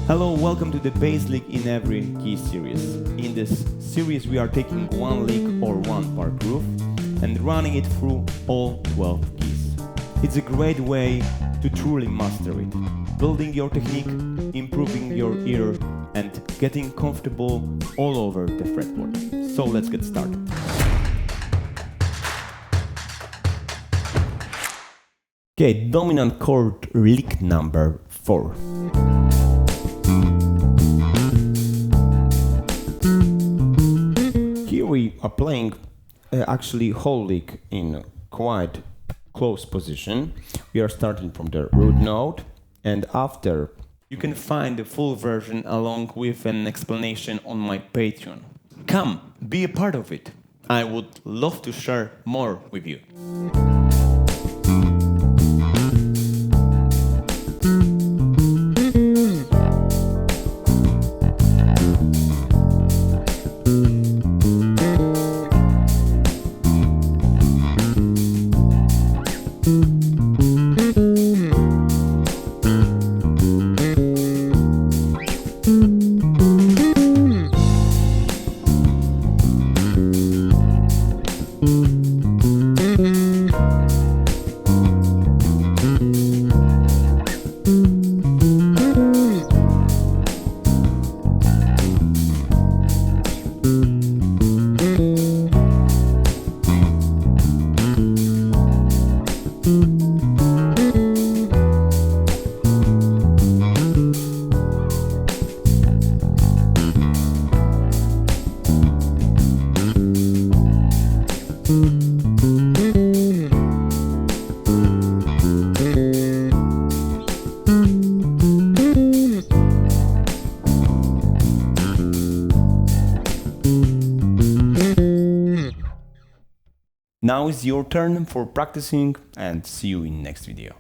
Hello, welcome to the bass lick in every key series. In this series we are taking one lick or one part groove and running it through all 12 keys. It's a great way to truly master it, building your technique, improving your ear and getting comfortable all over the fretboard. So let's get started. Okay, dominant chord lick number 4. Here we are playing actually whole lick in quite close position. We are starting from the root note, and after you can find the full version along with an explanation on my Patreon. Come, be a part of it. I would love to share more with you. Now is your turn for practicing, and see you in next video.